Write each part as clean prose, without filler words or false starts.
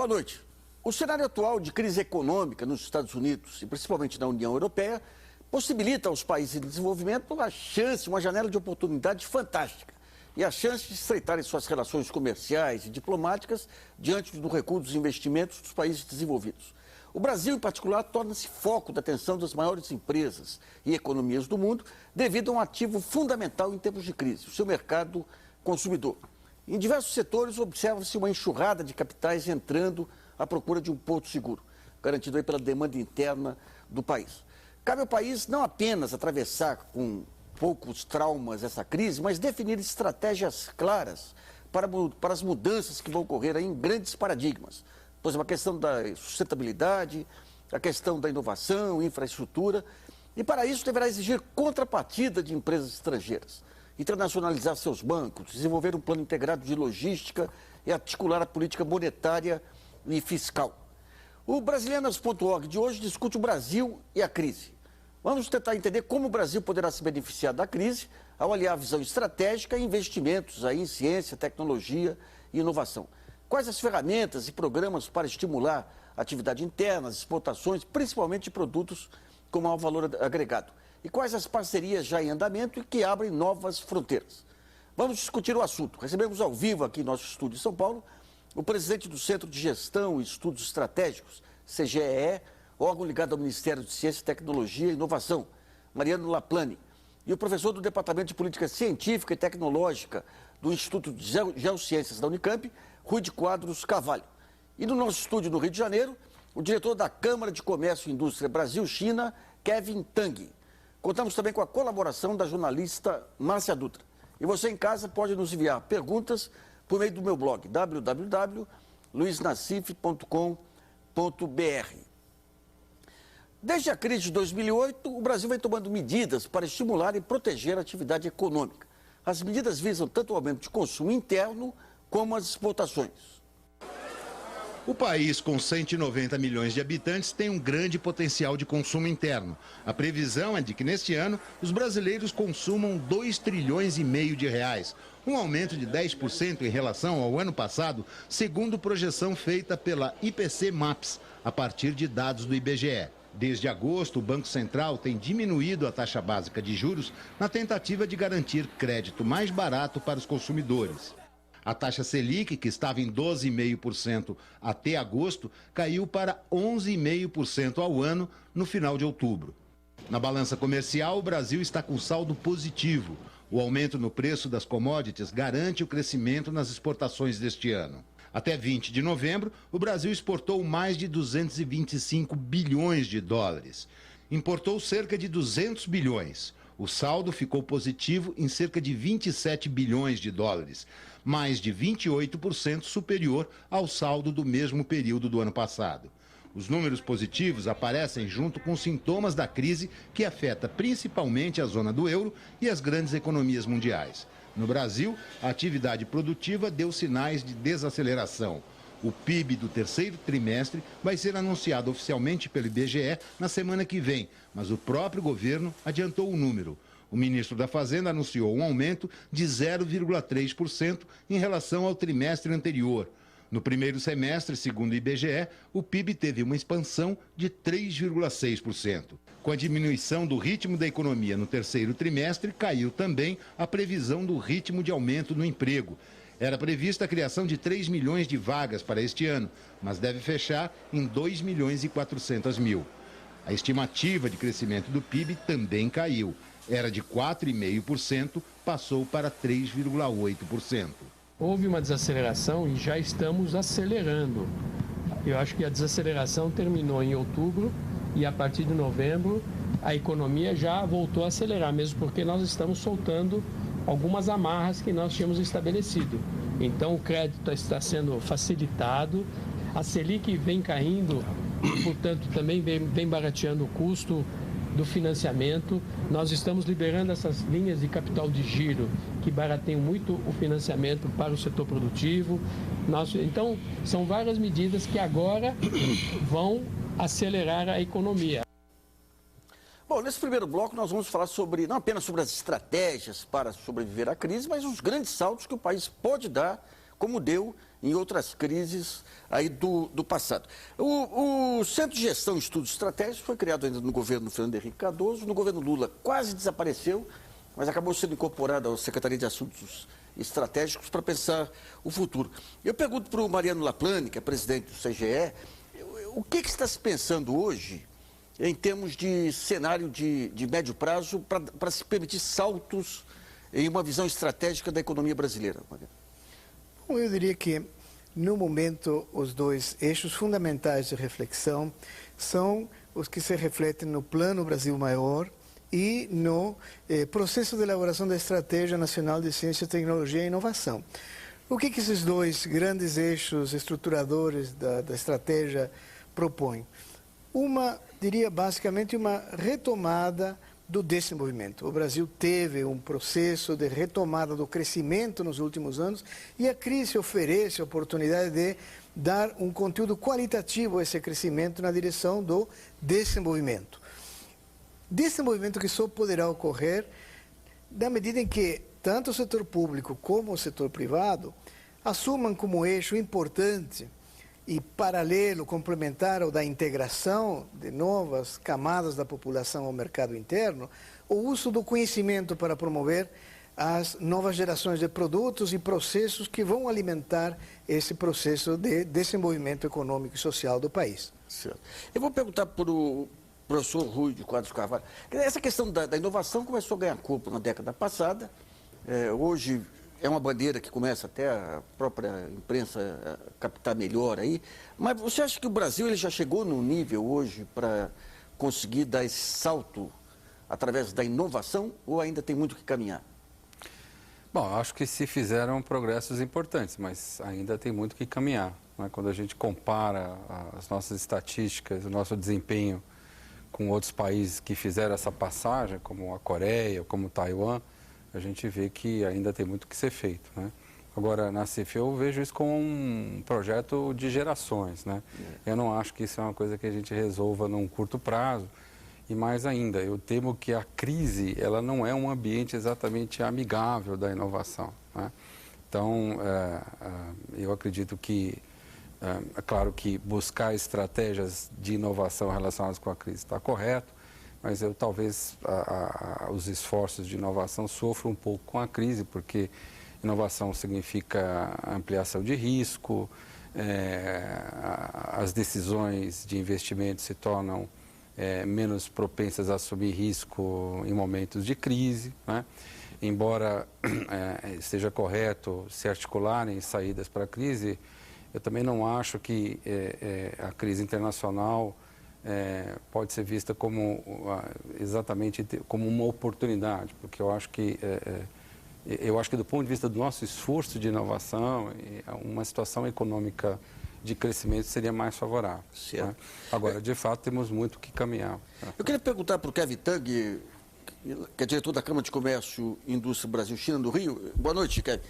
Boa noite. O cenário atual de crise econômica nos Estados Unidos e principalmente na União Europeia possibilita aos países em desenvolvimento uma janela de oportunidade fantástica e a chance de estreitarem suas relações comerciais e diplomáticas diante do recuo dos investimentos dos países desenvolvidos. O Brasil, em particular, torna-se foco da atenção das maiores empresas e economias do mundo devido a um ativo fundamental em tempos de crise, o seu mercado consumidor. Em diversos setores, observa-se uma enxurrada de capitais entrando à procura de um porto seguro, garantido aí pela demanda interna do país. Cabe ao país não apenas atravessar com poucos traumas essa crise, mas definir estratégias claras para as mudanças que vão ocorrer aí em grandes paradigmas. Por exemplo, a questão da sustentabilidade, a questão da inovação, infraestrutura. E para isso deverá exigir contrapartida de empresas estrangeiras, internacionalizar seus bancos, desenvolver um plano integrado de logística e articular a política monetária e fiscal. O Brasilianas.org de hoje discute o Brasil e a crise. Vamos tentar entender como o Brasil poderá se beneficiar da crise ao aliar a visão estratégica e investimentos aí em ciência, tecnologia e inovação. Quais as ferramentas e programas para estimular a atividade interna, as exportações, principalmente de produtos com maior valor agregado? E quais as parcerias já em andamento e que abrem novas fronteiras? Vamos discutir o assunto. Recebemos ao vivo aqui em nosso estúdio em São Paulo o presidente do Centro de Gestão e Estudos Estratégicos, CGEE, órgão ligado ao Ministério de Ciência, Tecnologia e Inovação, Mariano Laplani, e o professor do Departamento de Política Científica e Tecnológica do Instituto de Geociências da Unicamp, Rui de Quadros Carvalho. E no nosso estúdio no Rio de Janeiro, o diretor da Câmara de Comércio e Indústria Brasil-China, Kevin Tang. Contamos também com a colaboração da jornalista Márcia Dutra. E você em casa pode nos enviar perguntas por meio do meu blog, www.luisnassif.com.br. Desde a crise de 2008, o Brasil vem tomando medidas para estimular e proteger a atividade econômica. As medidas visam tanto o aumento de consumo interno como as exportações. O país, com 190 milhões de habitantes, tem um grande potencial de consumo interno. A previsão é de que neste ano os brasileiros consumam 2,5 trilhões de reais, um aumento de 10% em relação ao ano passado, segundo projeção feita pela IPC Maps, a partir de dados do IBGE. Desde agosto, o Banco Central tem diminuído a taxa básica de juros na tentativa de garantir crédito mais barato para os consumidores. A taxa Selic, que estava em 12,5% até agosto, caiu para 11,5% ao ano no final de outubro. Na balança comercial, o Brasil está com saldo positivo. O aumento no preço das commodities garante o crescimento nas exportações deste ano. Até 20 de novembro, o Brasil exportou mais de 225 bilhões de dólares. Importou cerca de 200 bilhões. O saldo ficou positivo em cerca de 27 bilhões de dólares, mais de 28% superior ao saldo do mesmo período do ano passado. Os números positivos aparecem junto com sintomas da crise que afeta principalmente a zona do euro e as grandes economias mundiais. No Brasil, a atividade produtiva deu sinais de desaceleração. O PIB do terceiro trimestre vai ser anunciado oficialmente pelo IBGE na semana que vem, mas o próprio governo adiantou o número. O ministro da Fazenda anunciou um aumento de 0,3% em relação ao trimestre anterior. No primeiro semestre, segundo o IBGE, o PIB teve uma expansão de 3,6%. Com a diminuição do ritmo da economia no terceiro trimestre, caiu também a previsão do ritmo de aumento no emprego. Era prevista a criação de 3 milhões de vagas para este ano, mas deve fechar em 2 milhões e 400 mil. A estimativa de crescimento do PIB também caiu. Era de 4,5%, passou para 3,8%. Houve uma desaceleração e já estamos acelerando. Eu acho que a desaceleração terminou em outubro e a partir de novembro a economia já voltou a acelerar, mesmo porque nós estamos soltando algumas amarras que nós tínhamos estabelecido. Então o crédito está sendo facilitado, a Selic vem caindo e, portanto, também vem barateando o custo do financiamento. Nós estamos liberando essas linhas de capital de giro que barateiam muito o financiamento para o setor produtivo. Então, são várias medidas que agora vão acelerar a economia. Bom, nesse primeiro bloco nós vamos falar não apenas sobre as estratégias para sobreviver à crise, mas os grandes saltos que o país pode dar, como deu em outras crises aí do passado. O Centro de Gestão e Estudos Estratégicos foi criado ainda no governo Fernando Henrique Cardoso, no governo Lula quase desapareceu, mas acabou sendo incorporado à Secretaria de Assuntos Estratégicos para pensar o futuro. Eu pergunto para o Mariano Laplane, que é presidente do CGE, o que está se pensando hoje em termos de cenário de médio prazo para se permitir saltos em uma visão estratégica da economia brasileira? Bom, eu diria que, no momento, os dois eixos fundamentais de reflexão são os que se refletem no Plano Brasil Maior e no processo de elaboração da Estratégia Nacional de Ciência, Tecnologia e Inovação. O que esses dois grandes eixos estruturadores da estratégia propõem? Diria basicamente uma retomada do desenvolvimento. O Brasil teve um processo de retomada do crescimento nos últimos anos e a crise oferece a oportunidade de dar um conteúdo qualitativo a esse crescimento na direção do desenvolvimento. Desenvolvimento que só poderá ocorrer na medida em que tanto o setor público como o setor privado assumam como eixo importante e paralelo, complementar ao da integração de novas camadas da população ao mercado interno, o uso do conhecimento para promover as novas gerações de produtos e processos que vão alimentar esse processo de desenvolvimento econômico e social do país. Certo. Eu vou perguntar para o professor Rui de Quadros Carvalho. Essa questão da inovação começou a ganhar corpo na década passada. Hoje é uma bandeira que começa até a própria imprensa a captar melhor aí. Mas você acha que o Brasil ele já chegou num nível hoje para conseguir dar esse salto através da inovação ou ainda tem muito que caminhar? Bom, eu acho que se fizeram progressos importantes, mas ainda tem muito que caminhar, né? Quando a gente compara as nossas estatísticas, o nosso desempenho com outros países que fizeram essa passagem, como a Coreia, como Taiwan, a gente vê que ainda tem muito que ser feito, né? Agora, na CIF, eu vejo isso como um projeto de gerações, né? Eu não acho que isso é uma coisa que a gente resolva num curto prazo. E mais ainda, eu temo que a crise, ela não é um ambiente exatamente amigável da inovação, né? Então, eu acredito que, é claro que buscar estratégias de inovação relacionadas com a crise está correto, mas talvez os esforços de inovação sofram um pouco com a crise, porque inovação significa ampliação de risco, as decisões de investimento se tornam menos propensas a assumir risco em momentos de crise, né? Embora seja correto se articularem saídas para a crise, eu também não acho que a crise internacional pode ser vista como exatamente como uma oportunidade, porque eu acho que do ponto de vista do nosso esforço de inovação, uma situação econômica de crescimento seria mais favorável. Né? Agora, de fato, temos muito que caminhar. Eu queria perguntar para o Kevin Tang, que é diretor da Câmara de Comércio e Indústria Brasil-China do Rio. Boa noite, Kevin.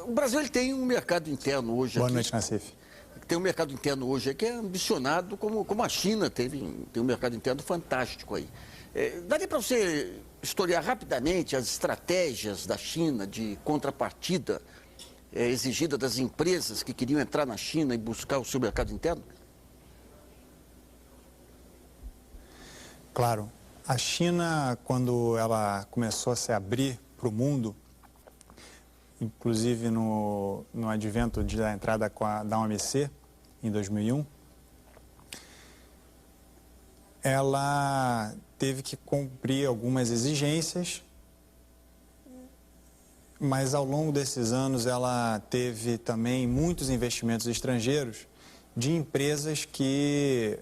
O Brasil ele tem um mercado interno hoje. Boa noite, Nassif. Tem um mercado interno hoje que é ambicionado como a China tem um mercado interno fantástico aí. Daria para você historiar rapidamente as estratégias da China de contrapartida exigida das empresas que queriam entrar na China e buscar o seu mercado interno? Claro. A China, quando ela começou a se abrir para o mundo, inclusive no advento da entrada da OMC, em 2001, ela teve que cumprir algumas exigências, mas ao longo desses anos ela teve também muitos investimentos estrangeiros de empresas que,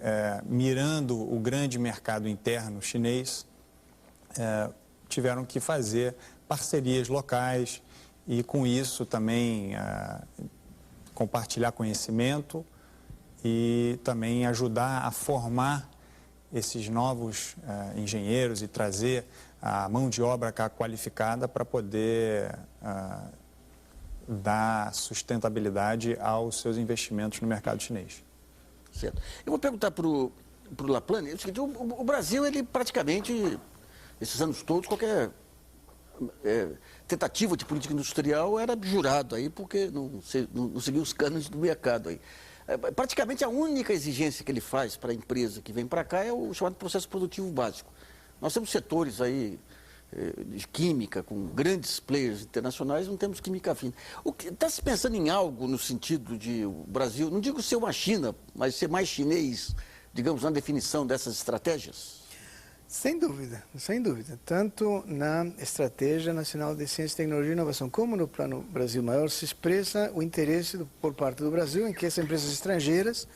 mirando o grande mercado interno chinês, tiveram que fazer parcerias locais e, com isso, também compartilhar conhecimento e também ajudar a formar esses novos engenheiros e trazer a mão de obra qualificada para poder dar sustentabilidade aos seus investimentos no mercado chinês. Certo. Eu vou perguntar para o Laplane, o Brasil, ele praticamente, esses anos todos, tentativa de política industrial era jurado aí, porque não seguia os cânones do mercado aí. Praticamente a única exigência que ele faz para a empresa que vem para cá é o chamado processo produtivo básico. Nós temos setores aí de química, com grandes players internacionais, não temos química fina. Está se pensando em algo no sentido de o Brasil, não digo ser uma China, mas ser mais chinês, digamos, na definição dessas estratégias? Sem dúvida. Tanto na Estratégia Nacional de Ciência, Tecnologia e Inovação, como no Plano Brasil Maior, se expressa o interesse por parte do Brasil em que as empresas estrangeiras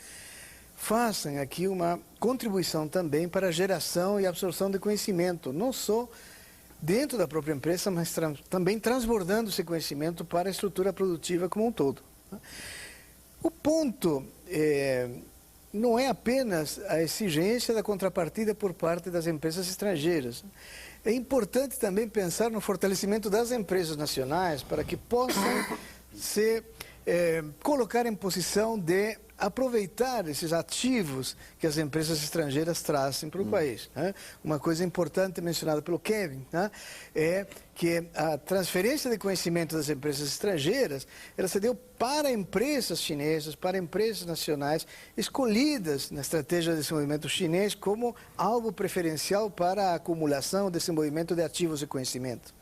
façam aqui uma contribuição também para a geração e absorção de conhecimento, não só dentro da própria empresa, mas também transbordando esse conhecimento para a estrutura produtiva como um todo. O ponto não é apenas a exigência da contrapartida por parte das empresas estrangeiras. É importante também pensar no fortalecimento das empresas nacionais para que possam se colocar em posição de aproveitar esses ativos que as empresas estrangeiras trazem para o país. Né? Uma coisa importante mencionada pelo Kevin, né, é que a transferência de conhecimento das empresas estrangeiras, ela se deu para empresas chinesas, para empresas nacionais, escolhidas na estratégia de desenvolvimento chinês como alvo preferencial para a acumulação e desenvolvimento de ativos de conhecimento.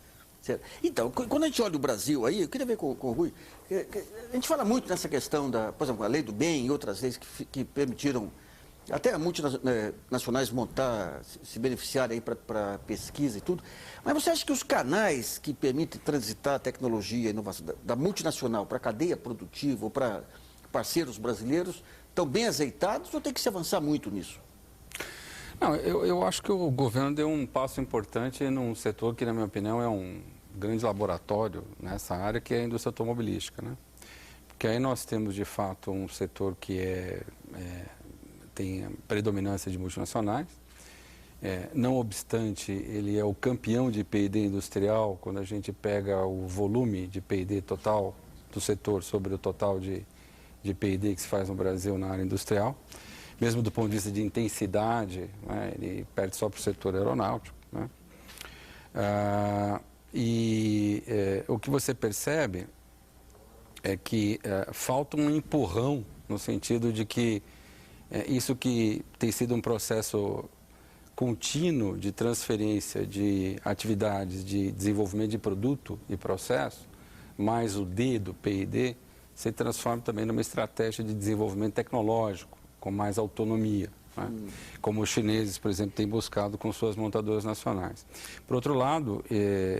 Certo. Então, quando a gente olha o Brasil aí, eu queria ver com o Rui, a gente fala muito nessa questão da, por exemplo, a lei do bem e outras leis que permitiram até multinacionais montar, se beneficiarem aí para pesquisa e tudo. Mas você acha que os canais que permitem transitar a tecnologia e a inovação da multinacional para a cadeia produtiva ou para parceiros brasileiros estão bem azeitados ou tem que se avançar muito nisso? Não, eu acho que o governo deu um passo importante num setor que, na minha opinião, é um grande laboratório nessa área, que é a indústria automobilística, né? Porque aí nós temos, de fato, um setor que tem predominância de multinacionais. Não obstante, ele é o campeão de P&D industrial, quando a gente pega o volume de P&D total do setor sobre o total de P&D que se faz no Brasil na área industrial. Mesmo do ponto de vista de intensidade, né, ele perde só para o setor aeronáutico. Né? O que você percebe é que falta um empurrão no sentido de que isso que tem sido um processo contínuo de transferência de atividades de desenvolvimento de produto e processo, mais o D do P&D, se transforma também numa estratégia de desenvolvimento tecnológico, com mais autonomia, né? Como os chineses, por exemplo, têm buscado com suas montadoras nacionais. Por outro lado,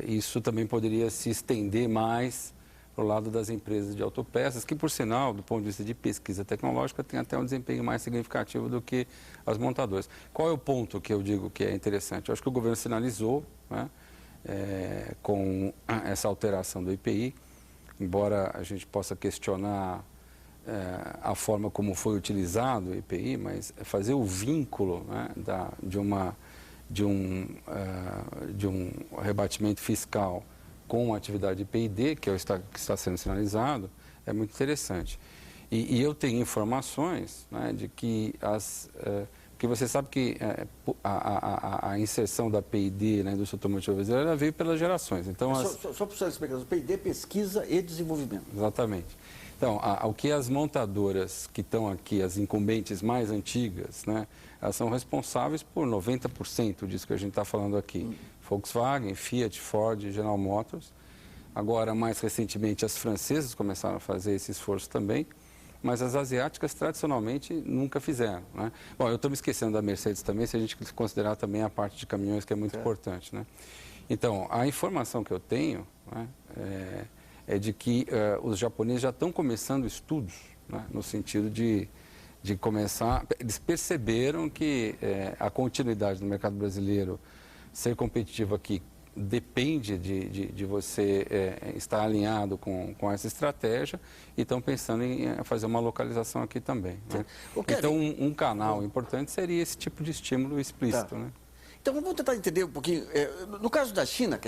isso também poderia se estender mais para o lado das empresas de autopeças, que, por sinal, do ponto de vista de pesquisa tecnológica, tem até um desempenho mais significativo do que as montadoras. Qual é o ponto que eu digo que é interessante? Eu acho que o governo sinalizou, né, com essa alteração do IPI, embora a gente possa questionar a forma como foi utilizado o IPI, mas fazer o vínculo, né, de um rebatimento fiscal com a atividade de P&D, que está sendo sinalizado, é muito interessante. E eu tenho informações, né, de que porque você sabe que a inserção da P&D na indústria automotiva brasileira veio pelas gerações. Então, só para você explicar, o P&D, pesquisa e desenvolvimento. Exatamente. Então, o que as montadoras que estão aqui, as incumbentes mais antigas, né, elas são responsáveis por 90% disso que a gente está falando aqui. Volkswagen, Fiat, Ford, General Motors. Agora, mais recentemente, as francesas começaram a fazer esse esforço também, mas as asiáticas, tradicionalmente, nunca fizeram. Né? Bom, eu estou me esquecendo da Mercedes também, se a gente considerar também a parte de caminhões, que é muito importante. Né? Então, a informação que eu tenho, né, é de que os japoneses já estão começando estudos, né, no sentido de começar. Eles perceberam que a continuidade do mercado brasileiro ser competitivo aqui depende de você estar alinhado com essa estratégia e estão pensando em fazer uma localização aqui também. Né? Então, um canal importante seria esse tipo de estímulo explícito. Tá. Né? Então, vamos tentar entender um pouquinho. No caso da China,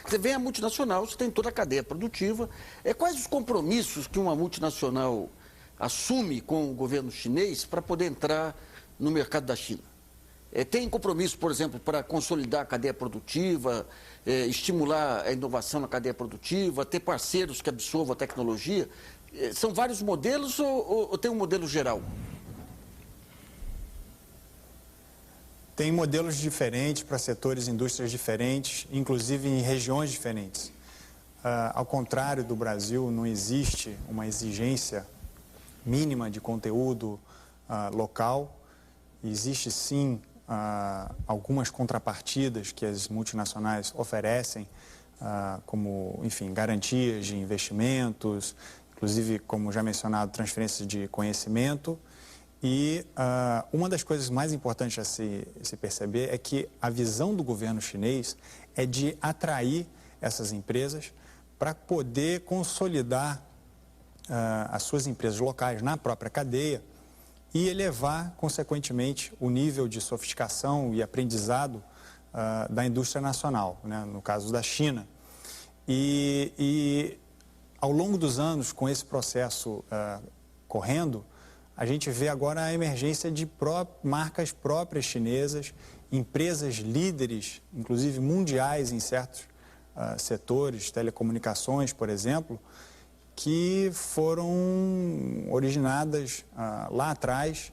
você vem a multinacional, você tem toda a cadeia produtiva. Quais os compromissos que uma multinacional assume com o governo chinês para poder entrar no mercado da China? Tem compromisso, por exemplo, para consolidar a cadeia produtiva, estimular a inovação na cadeia produtiva, ter parceiros que absorvam a tecnologia? São vários modelos ou tem um modelo geral? Tem modelos diferentes para setores e indústrias diferentes, inclusive em regiões diferentes. Ao contrário do Brasil, não existe uma exigência mínima de conteúdo local. Existe sim algumas contrapartidas que as multinacionais oferecem, como, enfim, garantias de investimentos, inclusive, como já mencionado, transferência de conhecimento. E uma das coisas mais importantes a se perceber é que a visão do governo chinês é de atrair essas empresas para poder consolidar as suas empresas locais na própria cadeia e elevar, consequentemente, o nível de sofisticação e aprendizado da indústria nacional, né, no caso da China. E ao longo dos anos, com esse processo correndo, a gente vê agora a emergência de marcas próprias chinesas, empresas líderes, inclusive mundiais em certos setores, telecomunicações, por exemplo, que foram originadas lá atrás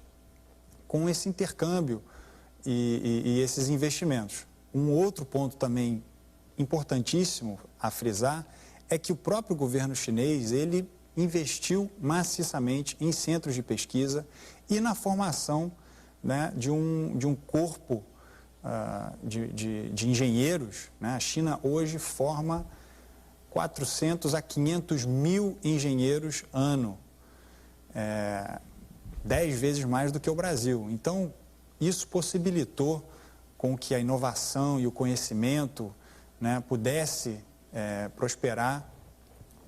com esse intercâmbio e esses investimentos. Um outro ponto também importantíssimo a frisar é que o próprio governo chinês, ele investiu maciçamente em centros de pesquisa e na formação, né, de um corpo de engenheiros, né? A China hoje forma 400 a 500 mil engenheiros ano, 10 vezes mais do que o Brasil. Então, isso possibilitou com que a inovação e o conhecimento, né, pudesse prosperar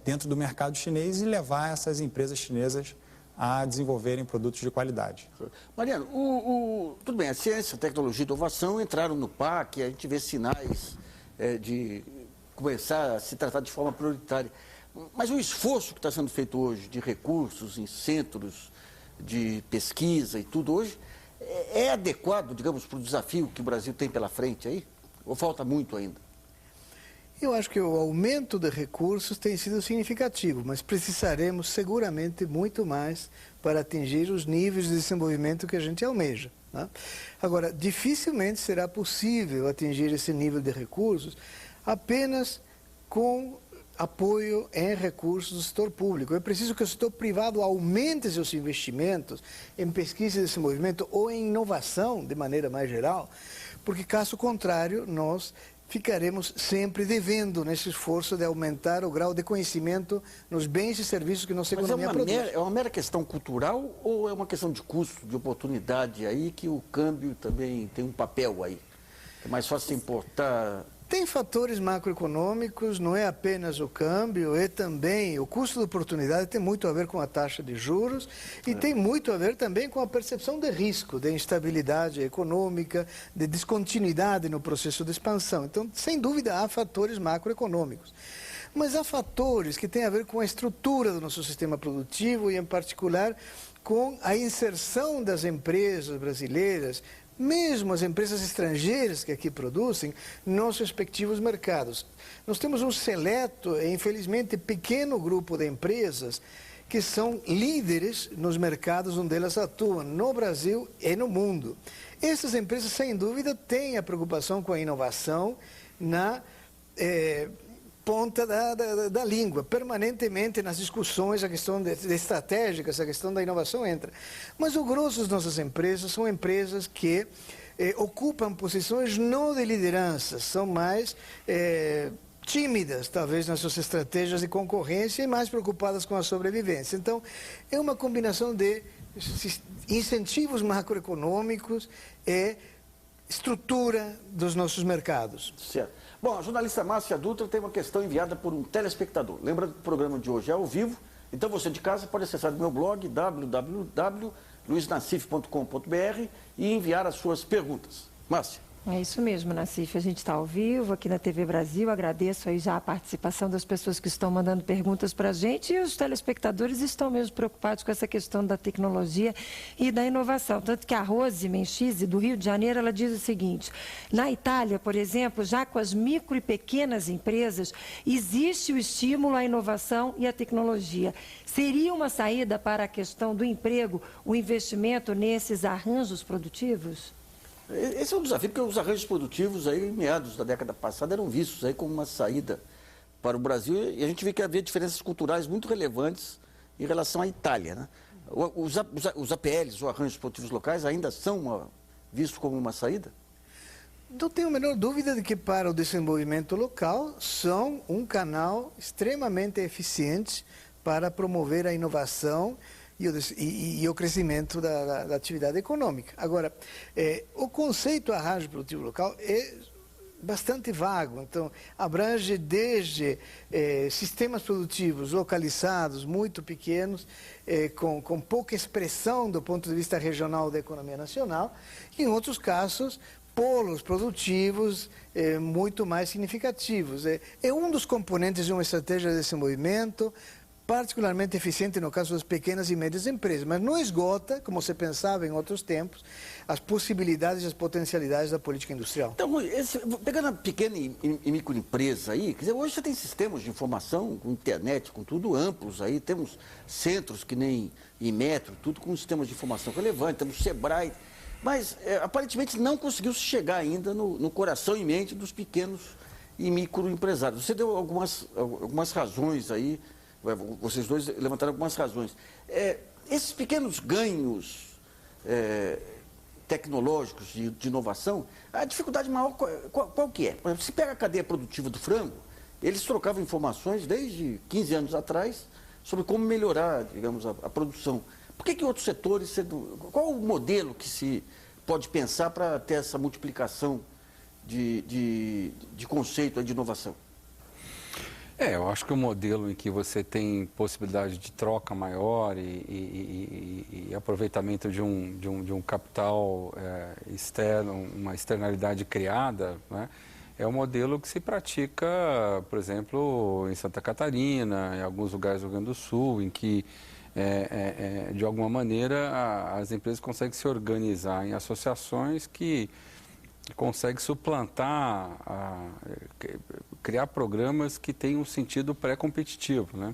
dentro do mercado chinês e levar essas empresas chinesas a desenvolverem produtos de qualidade. Mariano, tudo bem, a ciência, a tecnologia e a inovação entraram no PAC, a gente vê sinais de começar a se tratar de forma prioritária. Mas o esforço que está sendo feito hoje de recursos em centros de pesquisa e tudo hoje, é adequado, digamos, para o desafio que o Brasil tem pela frente aí? Ou falta muito ainda? Eu acho que o aumento de recursos tem sido significativo, mas precisaremos seguramente muito mais para atingir os níveis de desenvolvimento que a gente almeja, né? Agora, dificilmente será possível atingir esse nível de recursos apenas com apoio em recursos do setor público. É preciso que o setor privado aumente seus investimentos em pesquisa e desenvolvimento ou em inovação, de maneira mais geral, porque, caso contrário, nós ficaremos sempre devendo nesse esforço de aumentar o grau de conhecimento nos bens e serviços que nossa economia produz. É uma mera questão cultural ou é uma questão de custo, de oportunidade aí, que o câmbio também tem um papel aí? É mais fácil importar? Tem fatores macroeconômicos, não é apenas o câmbio, é também o custo de oportunidade, tem muito a ver com a taxa de juros e tem muito a ver também com a percepção de risco, de instabilidade econômica, de descontinuidade no processo de expansão. Então, sem dúvida, há fatores macroeconômicos. Mas há fatores que têm a ver com a estrutura do nosso sistema produtivo e, em particular, com a inserção das empresas brasileiras, mesmo as empresas estrangeiras que aqui produzem, nos respectivos mercados. Nós temos um seleto e, infelizmente, pequeno grupo de empresas que são líderes nos mercados onde elas atuam, no Brasil e no mundo. Essas empresas, sem dúvida, têm a preocupação com a inovação na ponta da língua. Permanentemente nas discussões, a questão de estratégicas, a questão da inovação entra. Mas o grosso das nossas empresas são empresas que ocupam posições não de liderança, são mais tímidas, talvez, nas suas estratégias de concorrência e mais preocupadas com a sobrevivência. Então, é uma combinação de incentivos macroeconômicos e estrutura dos nossos mercados. Certo. Bom, a jornalista Márcia Dutra tem uma questão enviada por um telespectador. Lembra que o programa de hoje é ao vivo, então você de casa pode acessar o meu blog www.luisnassif.com.br e enviar as suas perguntas. Márcia. É isso mesmo, Nassif. A gente está ao vivo aqui na TV Brasil. Agradeço aí já a participação das pessoas que estão mandando perguntas para a gente, e os telespectadores estão mesmo preocupados com essa questão da tecnologia e da inovação. Tanto que a Rose Menchise, do Rio de Janeiro, ela diz o seguinte: na Itália, por exemplo, já com as micro e pequenas empresas, existe o estímulo à inovação e à tecnologia. Seria uma saída para a questão do emprego o investimento nesses arranjos produtivos? Esse é um desafio, porque os arranjos produtivos aí, em meados da década passada, eram vistos aí como uma saída para o Brasil, e a gente vê que havia diferenças culturais muito relevantes em relação à Itália, né? Os APLs, os arranjos produtivos locais, ainda são vistos como uma saída? Não tenho a menor dúvida de que, para o desenvolvimento local, são um canal extremamente eficiente para promover a inovação e o crescimento da atividade econômica. Agora, o conceito arranjo produtivo local é bastante vago, então abrange desde sistemas produtivos localizados, muito pequenos, com pouca expressão do ponto de vista regional da economia nacional, e em outros casos, polos produtivos muito mais significativos. É um dos componentes de uma estratégia de desenvolvimento particularmente eficiente no caso das pequenas e médias empresas, mas não esgota, como se pensava em outros tempos, as possibilidades e as potencialidades da política industrial. Então, pegando a pequena e microempresa aí, quer dizer, hoje você tem sistemas de informação, com internet, com tudo amplos aí, temos centros que nem Inmetro, tudo com sistemas de informação relevante, temos Sebrae, mas aparentemente não conseguiu chegar ainda no coração e mente dos pequenos e microempresários. Você deu algumas razões aí. Vocês dois levantaram algumas razões. Esses pequenos ganhos tecnológicos de inovação, a dificuldade maior qual que é? Por exemplo, se pega a cadeia produtiva do frango, eles trocavam informações desde 15 anos atrás sobre como melhorar, digamos, a produção. Por que outros setores... Qual o modelo que se pode pensar para ter essa multiplicação de conceito de inovação? Eu acho que o modelo em que você tem possibilidade de troca maior e aproveitamento de um capital externo, uma externalidade criada, né, é um modelo que se pratica, por exemplo, em Santa Catarina, em alguns lugares do Rio Grande do Sul, em que, de alguma maneira, as empresas conseguem se organizar em associações que consegue suplantar, criar programas que tenham um sentido pré-competitivo, né?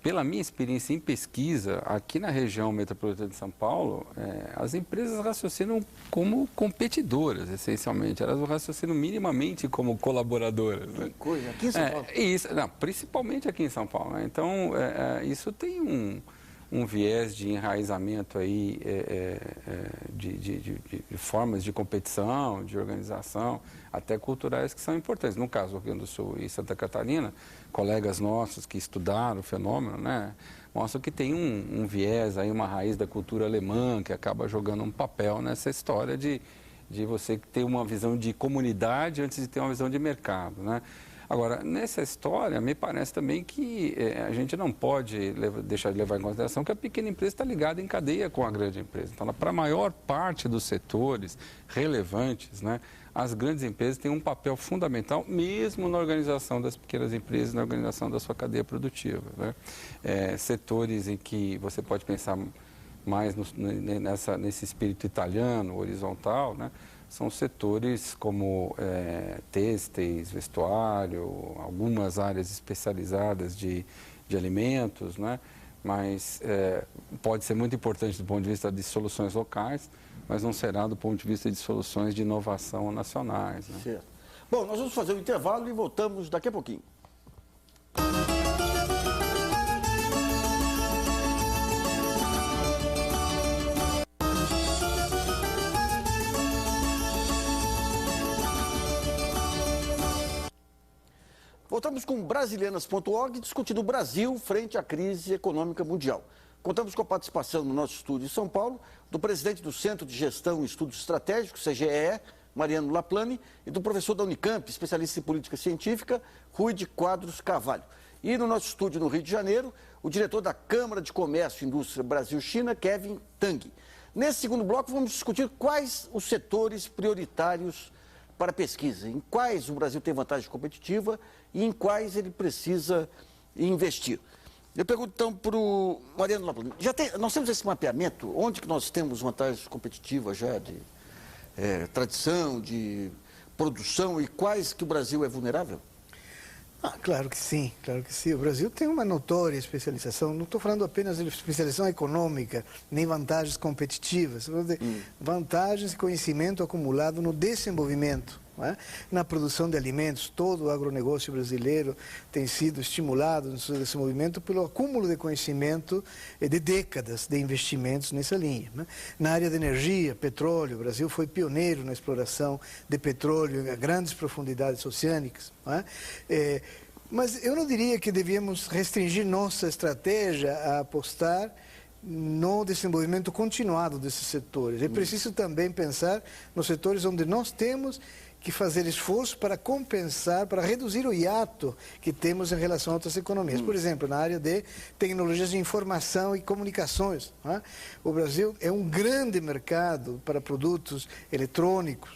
Pela minha experiência em pesquisa, aqui na região metropolitana de São Paulo, as empresas raciocinam como competidoras, essencialmente. Elas raciocinam minimamente como colaboradoras. Né? Que coisa, aqui em São Paulo? Isso, não, principalmente aqui em São Paulo. Né? Então, isso tem um viés de enraizamento aí de formas de competição, de organização, até culturais, que são importantes. No caso do Rio Grande do Sul e Santa Catarina, colegas nossos que estudaram o fenômeno, né, mostram que tem um viés, aí, uma raiz da cultura alemã, que acaba jogando um papel nessa história de você ter uma visão de comunidade antes de ter uma visão de mercado, né? Agora, nessa história, me parece também que a gente não pode deixar de levar em consideração que a pequena empresa está ligada em cadeia com a grande empresa. Então, para a maior parte dos setores relevantes, né, as grandes empresas têm um papel fundamental, mesmo na organização das pequenas empresas, na organização da sua cadeia produtiva. Né? Setores em que você pode pensar mais nesse espírito italiano, horizontal, né? São setores como têxteis, vestuário, algumas áreas especializadas de alimentos, né? Mas pode ser muito importante do ponto de vista de soluções locais, mas não será do ponto de vista de soluções de inovação nacionais. Né? Certo. Bom, nós vamos fazer um intervalo e voltamos daqui a pouquinho. Voltamos com Brasilianas.org discutindo o Brasil frente à crise econômica mundial. Contamos com a participação no nosso estúdio em São Paulo do presidente do Centro de Gestão e Estudos Estratégicos, CGEE, Mariano Laplane, e do professor da Unicamp, especialista em política científica, Rui de Quadros Carvalho. E no nosso estúdio no Rio de Janeiro, o diretor da Câmara de Comércio e Indústria Brasil-China, Kevin Tang. nesse segundo bloco, vamos discutir quais os setores prioritários para pesquisa, em quais o Brasil tem vantagem competitiva e em quais ele precisa investir. Eu pergunto então para o Mariano Laplana. Nós temos esse mapeamento, onde que nós temos vantagens competitivas já de tradição, de produção e quais que o Brasil é vulnerável? Claro que sim, claro que sim. O Brasil tem uma notória especialização, não estou falando apenas de especialização econômica, nem vantagens competitivas, estou falando de vantagens e conhecimento acumulado no desenvolvimento. Na produção de alimentos, todo o agronegócio brasileiro tem sido estimulado no seu desenvolvimento pelo acúmulo de conhecimento de décadas de investimentos nessa linha. Na área de energia, petróleo, o Brasil foi pioneiro na exploração de petróleo a grandes profundidades oceânicas. Mas eu não diria que devíamos restringir nossa estratégia a apostar no desenvolvimento continuado desses setores. É preciso também pensar nos setores onde nós temos que fazer esforço para compensar, para reduzir o hiato que temos em relação a outras economias. Por exemplo, na área de tecnologias de informação e comunicações. O Brasil é um grande mercado para produtos eletrônicos.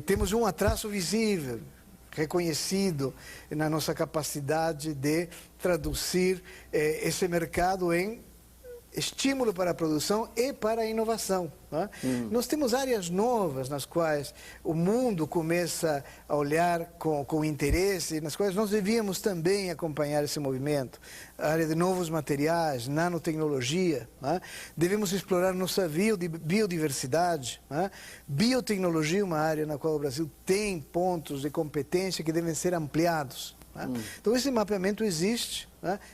Temos um atraso visível, reconhecido na nossa capacidade de traduzir esse mercado em estímulo para a produção e para a inovação. Nós temos áreas novas nas quais o mundo começa a olhar com interesse, nas quais nós devíamos também acompanhar esse movimento. A área de novos materiais, nanotecnologia, devemos explorar nossa biodiversidade. Biotecnologia é uma área na qual o Brasil tem pontos de competência que devem ser ampliados. Então, esse mapeamento existe,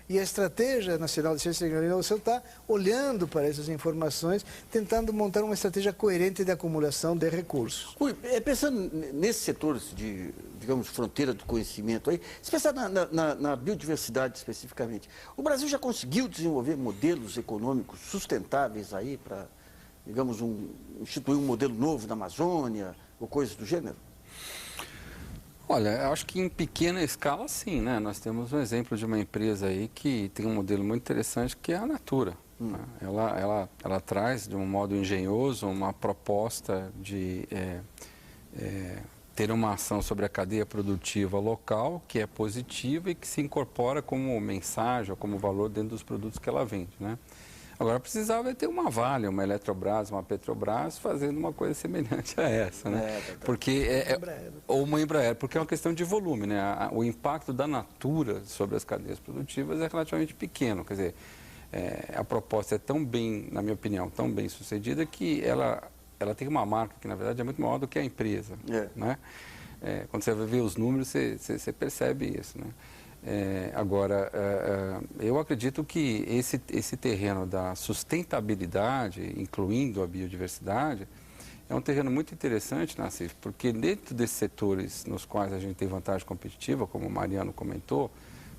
e a Estratégia Nacional de Ciência e Tecnologia e Inovação está olhando para essas informações, tentando montar uma estratégia coerente de acumulação de recursos. Pensando nesses setores de, digamos, fronteira do conhecimento, aí, se pensar na biodiversidade especificamente, o Brasil já conseguiu desenvolver modelos econômicos sustentáveis aí para, digamos, instituir um modelo novo na Amazônia ou coisas do gênero? Olha, eu acho que em pequena escala, sim, né? Nós temos um exemplo de uma empresa aí que tem um modelo muito interessante, que é a Natura. Ela traz, de um modo engenhoso, uma proposta de ter uma ação sobre a cadeia produtiva local, que é positiva e que se incorpora como mensagem ou como valor dentro dos produtos que ela vende, né? Agora, precisava ter uma Vale, uma Eletrobras, uma Petrobras fazendo uma coisa semelhante a essa, né? Ou uma Embraer, porque é uma questão de volume, né? O impacto da Natura sobre as cadeias produtivas é relativamente pequeno, quer dizer, a proposta é tão bem, na minha opinião, tão bem sucedida que ela tem uma marca que, na verdade, é muito maior do que a empresa, né? Quando você vai ver os números, você percebe isso, né? Agora, eu acredito que esse terreno da sustentabilidade, incluindo a biodiversidade, é um terreno muito interessante, Nassif, porque dentro desses setores nos quais a gente tem vantagem competitiva, como o Mariano comentou,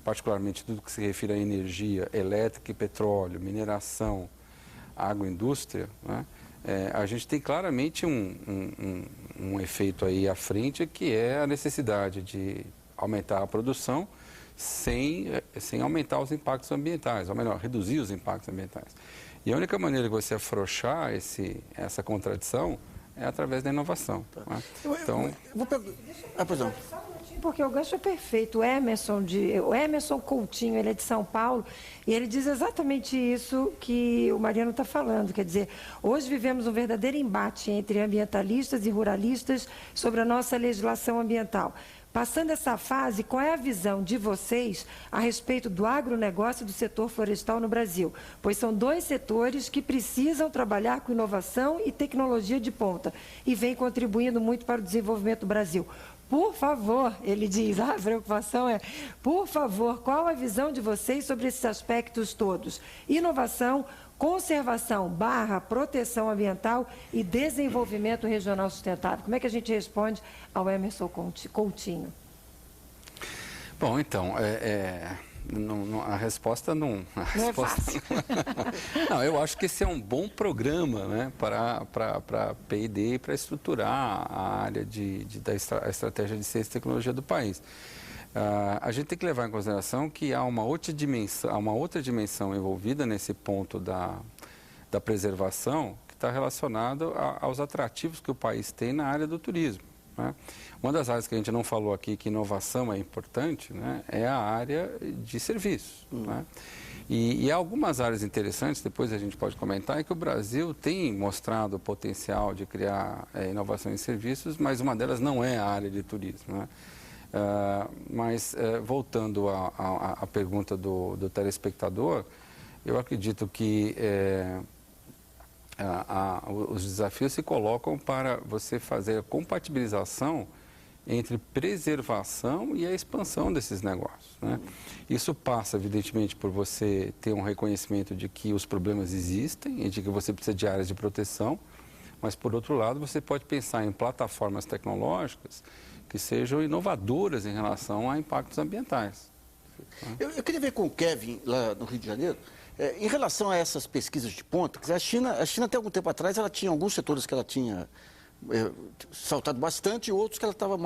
particularmente tudo que se refere à energia elétrica e petróleo, mineração, agroindústria, né? A gente tem claramente um efeito aí à frente, que é a necessidade de aumentar a produção sem aumentar os impactos ambientais, ou melhor, reduzir os impactos ambientais. E a única maneira de você afrouxar essa contradição é através da inovação. Né? Então, porque o gancho é perfeito. O Emerson Coutinho, ele é de São Paulo, e ele diz exatamente isso que o Mariano está falando. Quer dizer, hoje vivemos um verdadeiro embate entre ambientalistas e ruralistas sobre a nossa legislação ambiental. Passando essa fase, qual é a visão de vocês a respeito do agronegócio e do setor florestal no Brasil? Pois são dois setores que precisam trabalhar com inovação e tecnologia de ponta e vêm contribuindo muito para o desenvolvimento do Brasil. Por favor, ele diz, a preocupação é, por favor, qual a visão de vocês sobre esses aspectos todos? Inovação, conservação / proteção ambiental e desenvolvimento regional sustentável. Como é que a gente responde ao Emerson Coutinho? Bom, então, a resposta não... Não é fácil. Não, eu acho que esse é um bom programa, né, para P&D e para estruturar a área da estratégia de ciência e tecnologia do país. A gente tem que levar em consideração que há uma outra dimensão envolvida nesse ponto da preservação, que está relacionado aos atrativos que o país tem na área do turismo, né? Uma das áreas que a gente não falou aqui, que inovação é importante, né, é a área de serviços, né? E há algumas áreas interessantes, depois a gente pode comentar, é que o Brasil tem mostrado o potencial de criar inovação em serviços, mas uma delas não é a área de turismo, né? Voltando à pergunta do telespectador, eu acredito que os desafios se colocam para você fazer a compatibilização entre preservação e a expansão desses negócios, né? Isso passa, evidentemente, por você ter um reconhecimento de que os problemas existem e de que você precisa de áreas de proteção, mas, por outro lado, você pode pensar em plataformas tecnológicas que sejam inovadoras em relação a impactos ambientais. Eu queria ver com o Kevin, lá no Rio de Janeiro, em relação a essas pesquisas de ponta. Quer dizer, a China, até algum tempo atrás, ela tinha alguns setores que ela tinha saltado bastante e outros que ela estava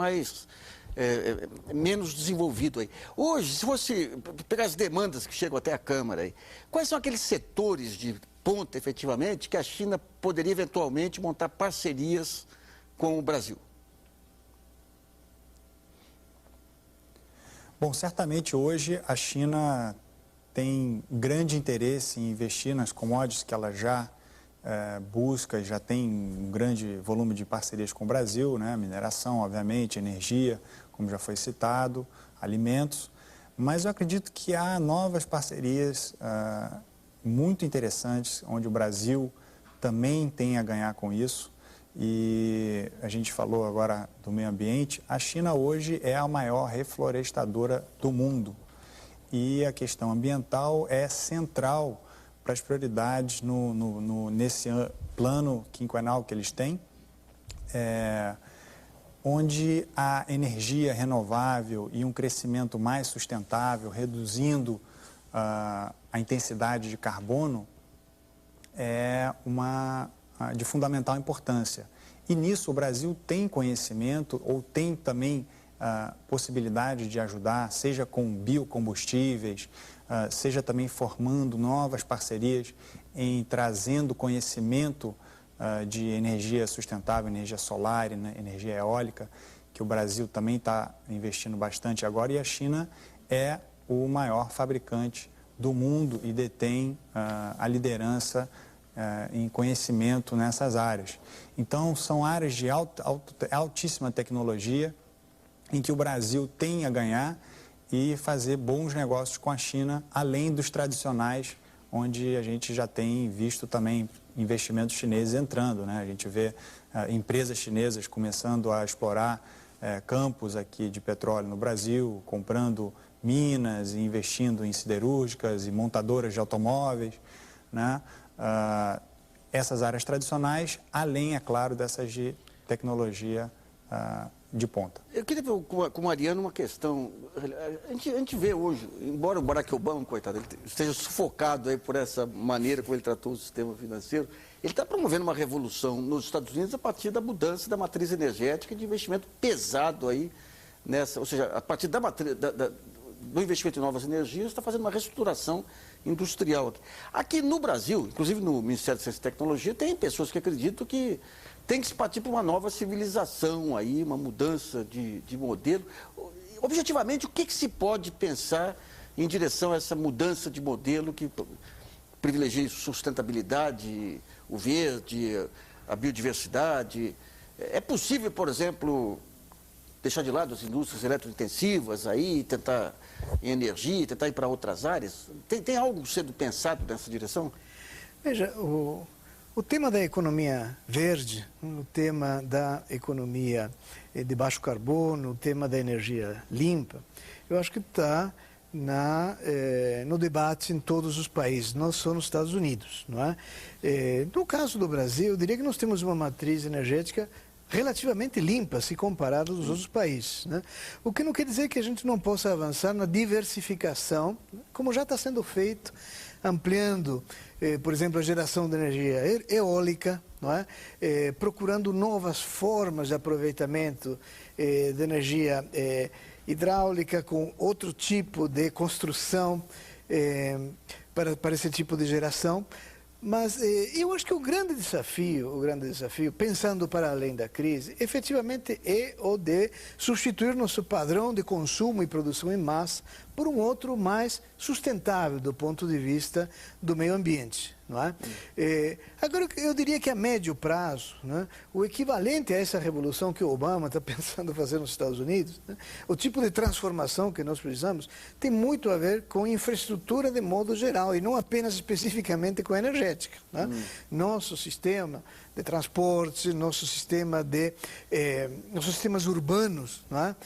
menos desenvolvido aí. Hoje, se você pegar as demandas que chegam até a Câmara aí, quais são aqueles setores de ponta, efetivamente, que a China poderia eventualmente montar parcerias com o Brasil? Bom, certamente hoje a China tem grande interesse em investir nas commodities que ela já busca, já tem um grande volume de parcerias com o Brasil, né? Mineração, obviamente, energia, como já foi citado, alimentos, mas eu acredito que há novas parcerias muito interessantes, onde o Brasil também tem a ganhar com isso. E a gente falou agora do meio ambiente, a China hoje é a maior reflorestadora do mundo e a questão ambiental é central para as prioridades nesse plano quinquenal que eles têm, onde a energia renovável e um crescimento mais sustentável, reduzindo a intensidade de carbono, é de fundamental importância. E nisso o Brasil tem conhecimento ou tem também possibilidade de ajudar, seja com biocombustíveis, seja também formando novas parcerias em trazendo conhecimento de energia sustentável, energia solar, energia eólica, que o Brasil também está investindo bastante agora, e a China é o maior fabricante do mundo e detém a liderança em conhecimento nessas áreas. Então, são áreas de altíssima tecnologia em que o Brasil tem a ganhar e fazer bons negócios com a China, além dos tradicionais, onde a gente já tem visto também investimentos chineses entrando, né? A gente vê empresas chinesas começando a explorar campos aqui de petróleo no Brasil, comprando minas e investindo em siderúrgicas e montadoras de automóveis, né? Essas áreas tradicionais, além, é claro, dessas de tecnologia de ponta. Eu queria ver com o Mariano uma questão. A gente vê hoje, embora o Barack Obama, coitado, ele esteja sufocado aí por essa maneira como ele tratou o sistema financeiro, ele está promovendo uma revolução nos Estados Unidos a partir da mudança da matriz energética e de investimento pesado aí nessa, ou seja, a partir da matriz, do investimento em novas energias, está fazendo uma reestruturação industrial. Aqui no Brasil, inclusive no Ministério de Ciência e Tecnologia, tem pessoas que acreditam que tem que se partir para uma nova civilização aí, uma mudança de modelo. Objetivamente, o que se pode pensar em direção a essa mudança de modelo que privilegie sustentabilidade, o verde, a biodiversidade? É possível, por exemplo, deixar de lado as indústrias eletrointensivas aí, tentar em energia, tentar ir para outras áreas? Tem algo sendo pensado nessa direção? Veja, o tema da economia verde, o tema da economia de baixo carbono, o tema da energia limpa, eu acho que está no debate em todos os países, não só nos Estados Unidos, não é? No caso do Brasil, eu diria que nós temos uma matriz energética relativamente limpa se comparado aos outros países, né? O que não quer dizer que a gente não possa avançar na diversificação, como já está sendo feito, ampliando, por exemplo, a geração de energia eólica, não é? Procurando novas formas de aproveitamento de energia hidráulica com outro tipo de construção para esse tipo de geração. Mas eu acho que o grande desafio, pensando para além da crise, efetivamente é o de substituir nosso padrão de consumo e produção em massa por um outro mais sustentável do ponto de vista do meio ambiente. Não é? Agora, eu diria que a médio prazo, né, o equivalente a essa revolução que o Obama está pensando fazer nos Estados Unidos, né, o tipo de transformação que nós precisamos, tem muito a ver com infraestrutura de modo geral e não apenas especificamente com a energética. Né? Nosso sistema de transportes, nossos sistemas urbanos, né,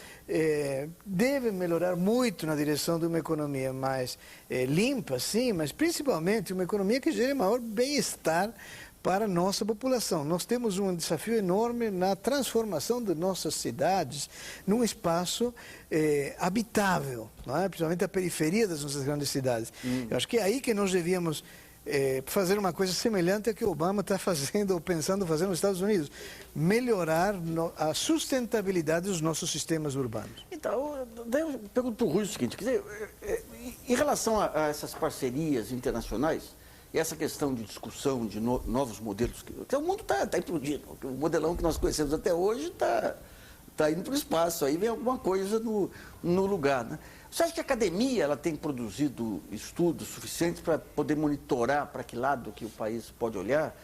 devem melhorar muito na direção de uma economia mais limpa, sim, mas principalmente uma economia que gere maior bem-estar para a nossa população. Nós temos um desafio enorme na transformação de nossas cidades num espaço habitável, não é? Principalmente a periferia das nossas grandes cidades. Eu acho que é aí que nós devíamos fazer uma coisa semelhante a que o Obama está fazendo ou pensando fazer nos Estados Unidos, melhorar a sustentabilidade dos nossos sistemas urbanos. Então, daí eu pergunto para o Rui o seguinte, quer dizer, em relação a essas parcerias internacionais, e essa questão de discussão de novos modelos, que o mundo está implodindo, o modelão que nós conhecemos até hoje está indo para o espaço, aí vem alguma coisa no lugar, né? Você acha que a academia ela tem produzido estudos suficientes para poder monitorar para que lado que o país pode olhar?